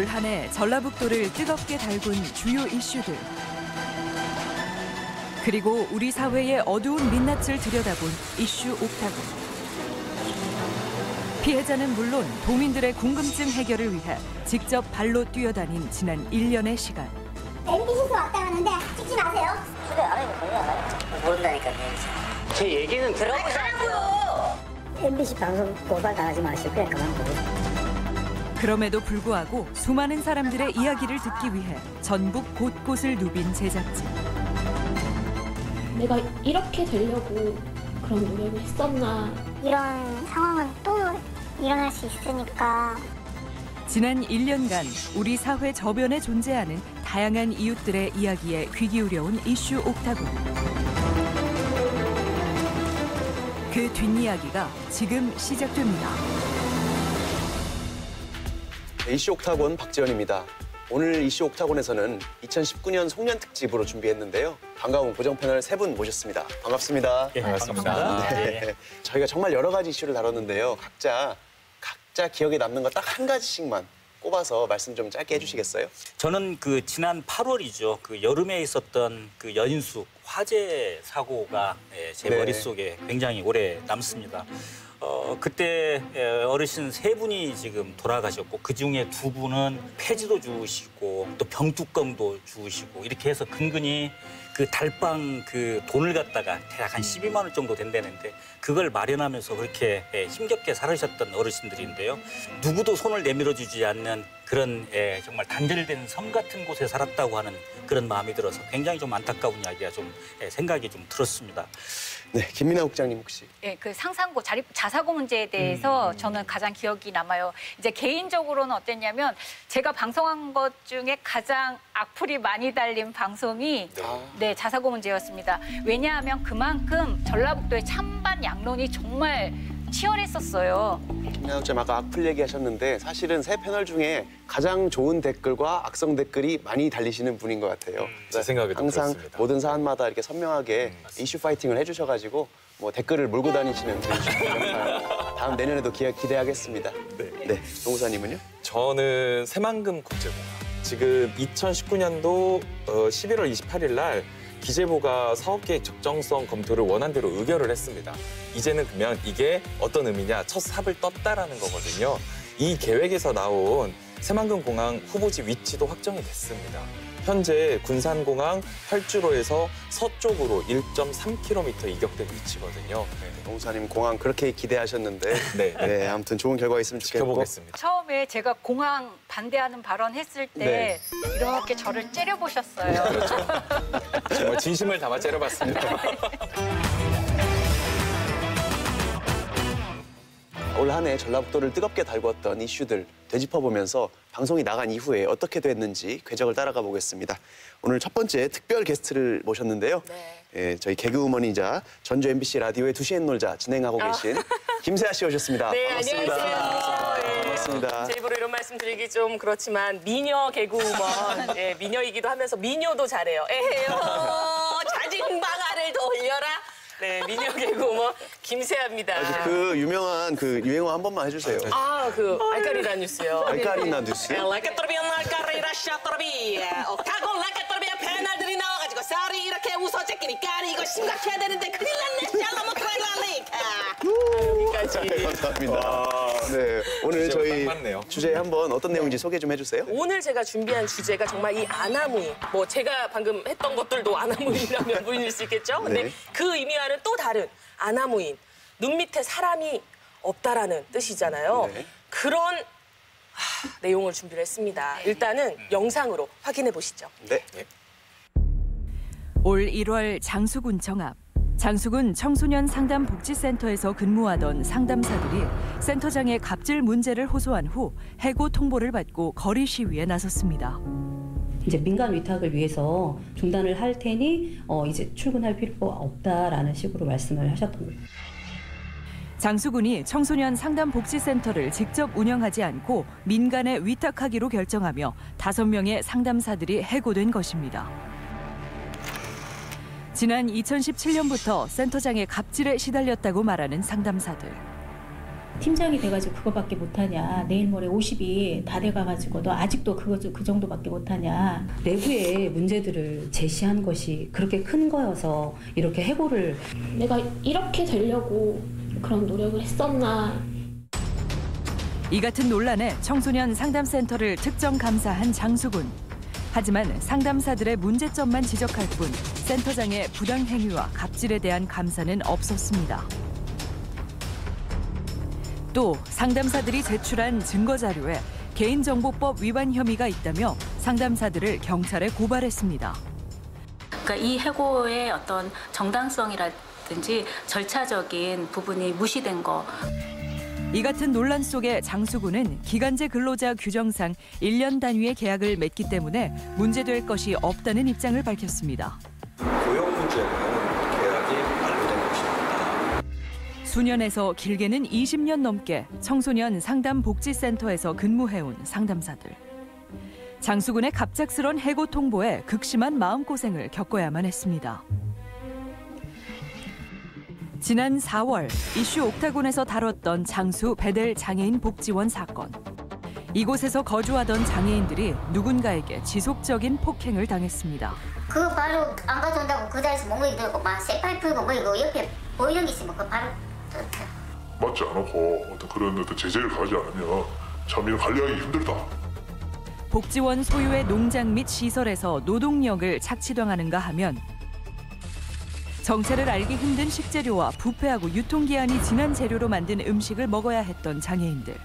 한 해 전라북도를 뜨겁게 달군 주요 이슈들. 그리고 우리 사회의 어두운 민낯을 들여다본 이슈 옥타곤. 피해자는 물론 도민들의 궁금증 해결을 위해 직접 발로 뛰어다닌 지난 1년의 시간. MBC에서 왔다 가는데 찍지 마세요. 그래, 알아요. 그래, 알아요. 모른다니까요. 제 얘기는 들어보자고요. MBC 방송 고발 당하지 마시고 그냥 그만두고. 그럼에도 불구하고 수많은 사람들의 이야기를 듣기 위해 전북 곳곳을 누빈 제작진. 내가 이렇게 되려고 그런 노력을 했었나. 이런 상황은 또 일어날 수 있으니까. 지난 1년간 우리 사회 저변에 존재하는 다양한 이웃들의 이야기에 귀 기울여온 이슈 옥타곤. 그 뒷이야기가 지금 시작됩니다. 이슈 옥타곤 박지현입니다. 오늘 이슈 옥타곤에서는 2019년 송년 특집으로 준비했는데요. 반가운 고정 패널 3분 모셨습니다. 반갑습니다. 네, 반갑습니다. 네. 저희가 정말 여러 가지 이슈를 다뤘는데요. 각자 기억에 남는 거 딱 한 가지씩만 꼽아서 말씀 좀 짧게 해주시겠어요? 저는 그 지난 8월이죠. 그 여름에 있었던 그 여인숙 화재 사고가 제 네. 머릿속에 굉장히 오래 남습니다. 그때 어르신 3분이 지금 돌아가셨고 그중에 2분은 폐지도 주우시고 또 병뚜껑도 주우시고 이렇게 해서 근근히 그 달방 그 돈을 갖다가 대략 한 12만 원 정도 된다는데 그걸 마련하면서 그렇게 힘겹게 살으셨던 어르신들인데요. 누구도 손을 내밀어 주지 않는 그런 정말 단절된 섬 같은 곳에 살았다고 하는 그런 마음이 들어서 굉장히 좀 안타까운 이야기가 좀 생각이 좀 들었습니다. 네, 김민아 국장님 혹시? 네, 그 상상고 자사고 문제에 대해서 저는 가장 기억이 남아요. 이제 개인적으로는 어땠냐면 제가 방송한 것 중에 가장 악플이 많이 달린 방송이 네, 자사고 문제였습니다. 왜냐하면 그만큼 전라북도의 찬반 양론이 정말 치열했었어요. 김민아 국장님 아까 악플 얘기하셨는데 사실은 3패널 중에 가장 좋은 댓글과 악성 댓글이 많이 달리시는 분인 것 같아요. 제 생각에도 항상 그렇습니다. 모든 사안마다 이렇게 선명하게 이슈 파이팅을 해주셔가지고 뭐 댓글을 몰고 다니시는 다음 내년에도 기대하겠습니다. 네, 노무사님은요? 저는 새만금 국제공항. 지금 2019년도 11월 28일 날 기재부가 사업계획 적정성 검토를 원안대로 의결을 했습니다. 이제는 그러면 이게 어떤 의미냐, 첫 삽을 떴다라는 거거든요. 이 계획에서 나온 새만금 공항 후보지 위치도 확정이 됐습니다. 현재 군산공항 활주로에서 서쪽으로 1.3km 이격된 위치거든요. 노무사님 공항 그렇게 기대하셨는데 네, 아무튼 좋은 결과 있으면 좋겠고. 지켜보겠습니다. 처음에 제가 공항 반대하는 발언 했을 때 이렇게 저를 째려보셨어요. 그렇죠. 정말 진심을 담아 째려봤습니다. 올 한 해 전라북도를 뜨겁게 달궜던 이슈들 되짚어보면서 방송이 나간 이후에 어떻게 됐는지 궤적을 따라가 보겠습니다. 오늘 첫 번째 특별 게스트를 모셨는데요. 저희 개그우먼이자 전주 MBC 라디오의 2시엔 놀자 진행하고 계신 김세아 씨 오셨습니다. 네, 반갑습니다. 안녕하세요. 반갑습니다. 제 입으로 이런 말씀 드리기 좀 그렇지만 미녀 개그우먼, 미녀이기도 하면서 미녀도 잘해요. 에헤요, 자진 방아를 돌려라. 네, 미녀 개그우먼 김세아입니다. 그 유명한 그 유행어 한 번만 해주세요. 그 알까리라 뉴스요. 알까리나 뉴스? 라켓토르비아 알까리라 샤토르비아 타고 라켓토르비아 패널들이 나와가지고 쌀이 이렇게 웃어제끼니까 이거 심각해야 되는데 큰일 났네. 샬라모트라이랄리카. 여기까지. 감사합니다. 네, 오늘 저희 주제 한번 어떤 내용인지 소개 좀 해주세요. 오늘 제가 준비한 주제가 정말 이 아나무인, 뭐 제가 방금 했던 것들도 아나무인이라면 무인일 수 있겠죠? 근데 네. 그 의미와는 또 다른 아나무인, 눈 밑에 사람이 없다라는 뜻이잖아요. 네. 그런 내용을 준비를 했습니다. 일단은 영상으로 확인해 보시죠. 네. 올 1월 장수군청 앞. 장수군 청소년 상담복지센터에서 근무하던 상담사들이 센터장의 갑질 문제를 호소한 후 해고 통보를 받고 거리 시위에 나섰습니다. 이제 민간 위탁을 위해서 중단을 할 테니 이제 출근할 필요가 없다라는 식으로 말씀을 하셨던 거예요. 장수군이 청소년 상담복지센터를 직접 운영하지 않고 민간에 위탁하기로 결정하며 5명의 상담사들이 해고된 것입니다. 지난 2017년부터 센터장의 갑질에 시달렸다고 말하는 상담사들. 팀장이 돼가지고 그거밖에 못하냐. 내일 모레 50이 다 돼가가지고 너 아직도 그 정도밖에 못하냐. 내부의 문제들을 제시한 것이 그렇게 큰 거여서 이렇게 해고를 내가 이렇게 되려고 그런 노력을 했었나. 이 같은 논란에 청소년 상담센터를 특정 감사한 장수군. 하지만 상담사들의 문제점만 지적할 뿐 센터장의 부당 행위와 갑질에 대한 감사는 없었습니다. 또 상담사들이 제출한 증거자료에 개인정보법 위반 혐의가 있다며 상담사들을 경찰에 고발했습니다. 그러니까 이 해고의 어떤 정당성이라든지 절차적인 부분이 무시된 거. 이 같은 논란 속에 장수군은 기간제 근로자 규정상 1년 단위의 계약을 맺기 때문에 문제될 것이 없다는 입장을 밝혔습니다. 고용 문제는 계약이 만료된 것입니다. 수년에서 길게는 20년 넘게 청소년 상담복지센터에서 근무해온 상담사들. 장수군의 갑작스런 해고 통보에 극심한 마음고생을 겪어야만 했습니다. 지난 4월 이슈 옥타곤에서 다뤘던 장수 베델 장애인 복지원 사건. 이곳에서 거주하던 장애인들이 누군가에게 지속적인 폭행을 당했습니다. 그거 바로 안 가져온다고 그 자리에서 멍멍이 들고 막 쇠팔 풀고 뭐 이거 옆에 보이는 게 있으면 그 바로 맞지 않고 그런 제재를 가하지 않으면 참 이런 관리하기 힘들다. 복지원 소유의 농장 및 시설에서 노동력을 착취당하는가 하면 정체를 알기 힘든 식재료와 부패하고 유통기한이 지난 재료로 만든 음식을 먹어야 했던 장애인들.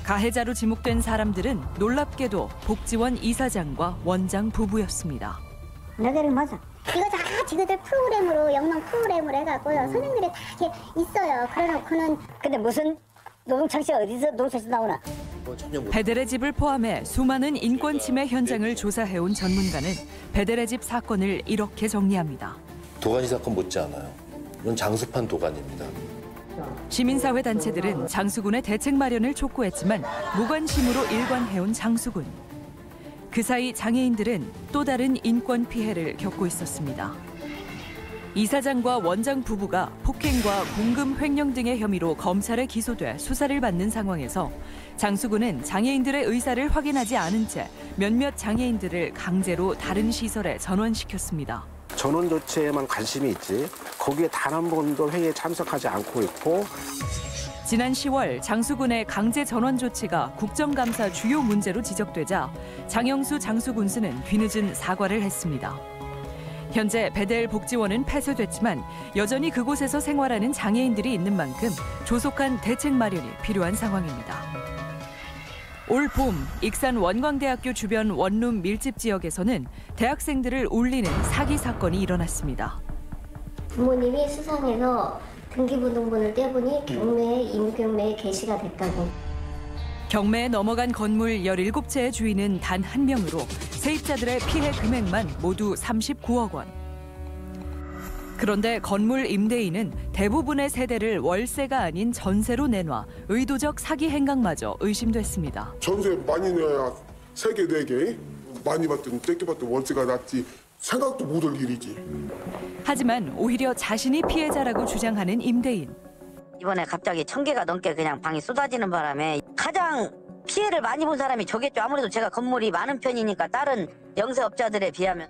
가해자로 지목된 사람들은 놀랍게도 복지원 이사장과 원장 부부였습니다. 너희들 맞아. 이거 다 지그들 프로그램으로 영상 프로그램으로 해갖고요. 선생님들이 다 이렇게 있어요. 그래놓고는 근데 무슨 노동착취가 어디서 노동착취 나오나? 베델의 집을 포함해 수많은 인권 침해 현장을 조사해온 전문가는 베델의 집 사건을 이렇게 정리합니다. 도가니 사건 못지않아요. 이건 장수판 도가니입니다. 시민사회 단체들은 장수군의 대책 마련을 촉구했지만 무관심으로 일관해온 장수군. 그 사이 장애인들은 또 다른 인권 피해를 겪고 있었습니다. 이사장과 원장 부부가 폭행과 공금 횡령 등의 혐의로 검찰에 기소돼 수사를 받는 상황에서 장수군은 장애인들의 의사를 확인하지 않은 채 몇몇 장애인들을 강제로 다른 시설에 전원시켰습니다. 전원 조치에만 관심이 있지 거기에 단 한 번도 회의에 참석하지 않고 있고. 지난 10월 장수군의 강제 전원 조치가 국정감사 주요 문제로 지적되자 장영수 장수군수는 뒤늦은 사과를 했습니다. 현재 베델 복지원은 폐쇄됐지만 여전히 그곳에서 생활하는 장애인들이 있는 만큼 조속한 대책 마련이 필요한 상황입니다. 올 봄 익산 원광대학교 주변 원룸 밀집 지역에서는 대학생들을 울리는 사기 사건이 일어났습니다. 부모님이 수상해서 등기부등본을 떼보니 경매에 임경매에 게시가 됐다고. 경매에 넘어간 건물 17채의 주인은 단 한 명으로 세입자들의 피해 금액만 모두 39억 원. 그런데 건물 임대인은 대부분의 세대를 월세가 아닌 전세로 내놔 의도적 사기 행각마저 의심됐습니다. 전세 많이 내야 3개, 4개 많이 받든 적게 받든 월세가 낫지 생각도 못할 일이지. 하지만 오히려 자신이 피해자라고 주장하는 임대인. 이번에 갑자기 1000개가 넘게 그냥 방이 쏟아지는 바람에 가장 피해를 많이 본 사람이 저겠죠. 아무래도 제가 건물이 많은 편이니까 다른 영세업자들에 비하면.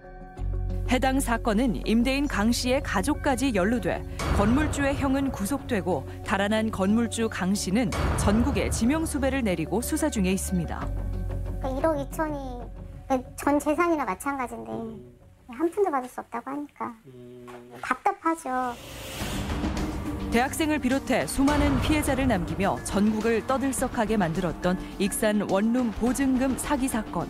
해당 사건은 임대인 강 씨의 가족까지 연루돼 건물주의 형은 구속되고 달아난 건물주 강 씨는 전국에 지명수배를 내리고 수사 중에 있습니다. 그러니까 1억 2천이 전 재산이나 마찬가지인데 한 푼도 받을 수 없다고 하니까 답답하죠. 대학생을 비롯해 수많은 피해자를 남기며 전국을 떠들썩하게 만들었던 익산 원룸 보증금 사기 사건.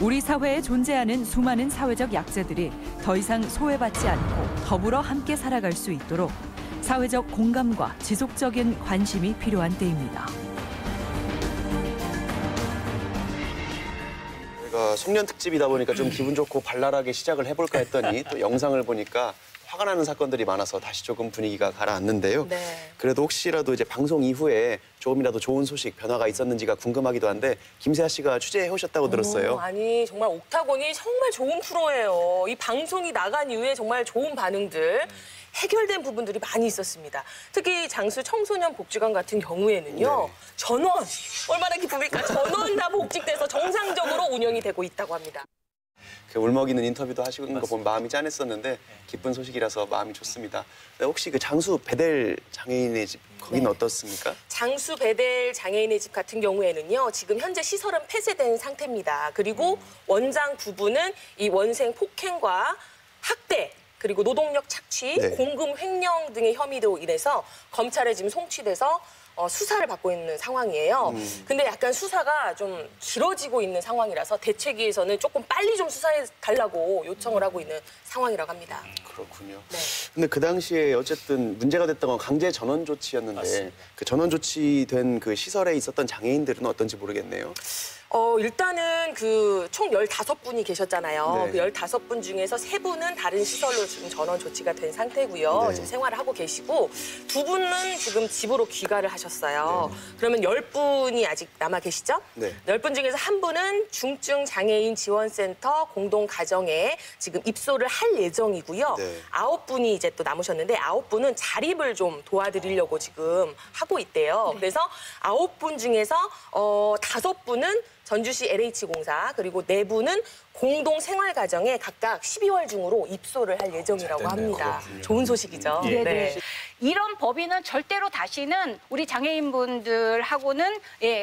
우리 사회에 존재하는 수많은 사회적 약자들이 더 이상 소외받지 않고 더불어 함께 살아갈 수 있도록 사회적 공감과 지속적인 관심이 필요한 때입니다. 저희가 송년 특집이다 보니까 좀 기분 좋고 발랄하게 시작을 해볼까 했더니 또 영상을 보니까 화가 나는 사건들이 많아서 다시 조금 분위기가 가라앉는데요. 네. 그래도 혹시라도 이제 방송 이후에 조금이라도 좋은 소식, 변화가 있었는지가 궁금하기도 한데 김세아 씨가 취재해 오셨다고 들었어요. 아니 정말 옥타곤이 정말 좋은 프로예요. 이 방송이 나간 이후에 정말 좋은 반응들. 해결된 부분들이 많이 있었습니다. 특히 장수 청소년 복지관 같은 경우에는요. 전원, 얼마나 기쁩니까? 전원 다 복직돼서 정상적으로 운영이 되고 있다고 합니다. 그 울먹이는 인터뷰도 하시는 거 보면 마음이 짠했었는데 기쁜 소식이라서 마음이 좋습니다. 혹시 그 장수 베델 장애인의 집 거기는 어떻습니까? 장수 베델 장애인의 집 같은 경우에는요. 지금 현재 시설은 폐쇄된 상태입니다. 그리고 원장 두 분은 이 원생 폭행과 학대 그리고 노동력 착취, 공금 횡령 등의 혐의로 인해서 검찰에 지금 송치돼서 수사를 받고 있는 상황이에요. 근데 약간 수사가 좀 길어지고 있는 상황이라서 대책위에서는 조금 빨리 좀 수사해 달라고 요청을 하고 있는 상황이라고 합니다. 그렇군요. 근데 그 당시에 어쨌든 문제가 됐던 건 강제 전원 조치였는데 맞습니다. 그 전원 조치된 그 시설에 있었던 장애인들은 어떤지 모르겠네요. 일단은 그 총 15분이 계셨잖아요. 네. 그 15분 중에서 3분은 다른 시설로 지금 전원 조치가 된 상태고요. 네. 지금 생활을 하고 계시고 2분은 지금 집으로 귀가를 하셨어요. 그러면 10분이 아직 남아 계시죠? 네. 10분 중에서 1분은 중증 장애인 지원센터 공동 가정에 지금 입소를 할 예정이고요. 9분이 이제 또 남으셨는데 9분은 자립을 좀 도와드리려고 지금 하고 있대요. 그래서 9분 중에서 5분은 전주시 LH공사 그리고 4분은 공동생활가정에 각각 12월 중으로 입소를 할 예정이라고 합니다. 좋은 소식이죠. 네. 이런 법인은 절대로 다시는 우리 장애인분들하고는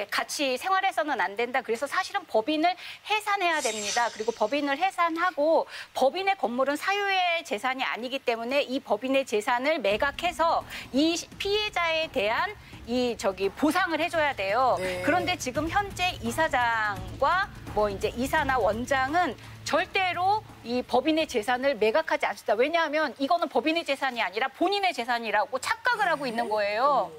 같이 생활해서는 안 된다. 그래서 사실은 법인을 해산해야 됩니다. 그리고 법인을 해산하고 법인의 건물은 사유의 재산이 아니기 때문에 이 법인의 재산을 매각해서 이 피해자에 대한 보상을 해줘야 돼요. 그런데 지금 현재 이사장과 이제 이사나 원장은 절대로 이 법인의 재산을 매각하지 않습니다. 왜냐하면 이거는 법인의 재산이 아니라 본인의 재산이라고 착각을 하고 있는 거예요.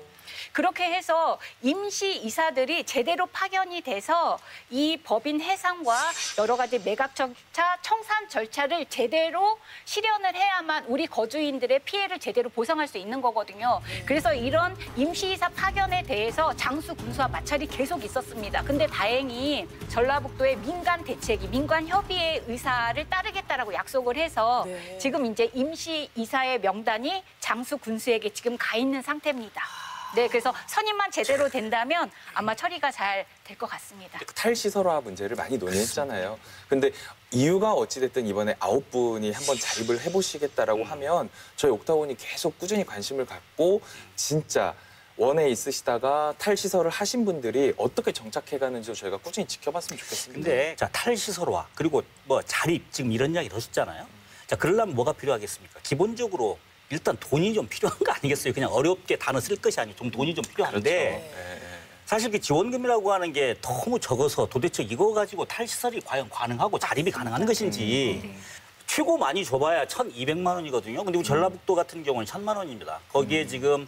그렇게 해서 임시 이사들이 제대로 파견이 돼서 이 법인 해상과 여러 가지 매각 절차, 청산 절차를 제대로 실현을 해야만 우리 거주인들의 피해를 제대로 보상할 수 있는 거거든요. 그래서 이런 임시 이사 파견에 대해서 장수 군수와 마찰이 계속 있었습니다. 근데 다행히 전라북도의 민간 대책이 민간 협의회 의사를 따르겠다라고 약속을 해서 지금 이제 임시 이사의 명단이 장수 군수에게 지금 가 있는 상태입니다. 네, 그래서 선임만 제대로 된다면 아마 처리가 잘 될 것 같습니다. 탈시설화 문제를 많이 논의했잖아요. 근데 이유가 어찌됐든 이번에 9분이 한번 자립을 해보시겠다라고 하면 저희 옥타곤이 계속 꾸준히 관심을 갖고 진짜 원에 있으시다가 탈시설을 하신 분들이 어떻게 정착해가는지 저희가 꾸준히 지켜봤으면 좋겠습니다. 근데 탈시설화 그리고 자립 지금 이런 이야기를 하셨잖아요. 자, 그러려면 뭐가 필요하겠습니까? 기본적으로 일단 돈이 좀 필요한 거 아니겠어요? 그냥 어렵게 단어 쓸 것이 아니고 좀 돈이 좀 필요한데 사실 그 지원금이라고 하는 게 너무 적어서 도대체 이거 가지고 탈시설이 과연 가능하고 자립이 가능한 것인지 최고 많이 줘봐야 1,200만 원이거든요. 근데 우리 전라북도 같은 경우는 1,000만 원입니다. 거기에 지금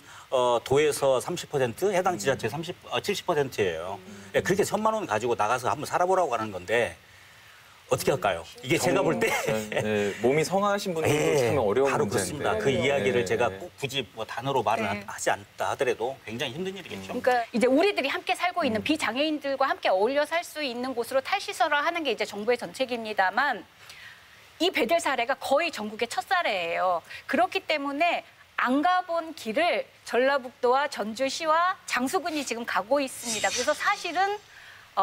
도에서 30%, 해당 지자체 70%예요. 그렇게 1,000만 원 가지고 나가서 한번 살아보라고 하는 건데 어떻게 할까요? 이게 제가 볼 때 몸이 성하신 분들도 참 어려운 바로 문제인데. 그렇습니다. 그 이야기를 제가 굳이 단어로 말을 하지 않다 하더라도 굉장히 힘든 일이겠죠. 그러니까 이제 우리들이 함께 살고 있는 비장애인들과 함께 어울려 살 수 있는 곳으로 탈시설화 하는 게 이제 정부의 정책입니다만 이 베델 사례가 거의 전국의 첫 사례예요. 그렇기 때문에 안 가본 길을 전라북도와 전주시와 장수군이 지금 가고 있습니다. 그래서 사실은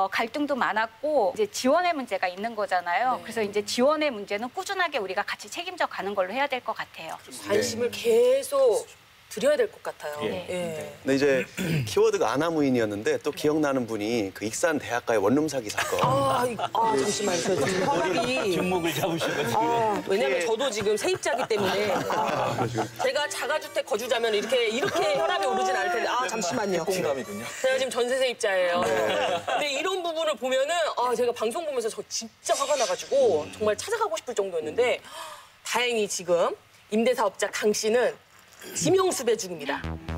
갈등도 많았고 이제 지원의 문제가 있는 거잖아요. 그래서 이제 지원의 문제는 꾸준하게 우리가 같이 책임져 가는 걸로 해야 될 것 같아요. 관심을 계속 드려야 될 것 같아요. 근데 이제 키워드가 아나무인이었는데 또 기억나는 분이 그 익산 대학가의 원룸 사기 사건. 잠시만요. 지금 허락이 주목을 잡으시고 왜냐면 저도 지금 세입자이기 때문에 제가 자가주택 거주자면 이렇게 혈압이 오르진 않을 텐데 잠시만요. 공감이군요. 제가 지금 전세 세입자예요. 근데 이런 부분을 보면은 제가 방송 보면서 저 진짜 화가 나가지고 정말 찾아가고 싶을 정도였는데 다행히 지금 임대사업자 강 씨는 지명수배 중입니다.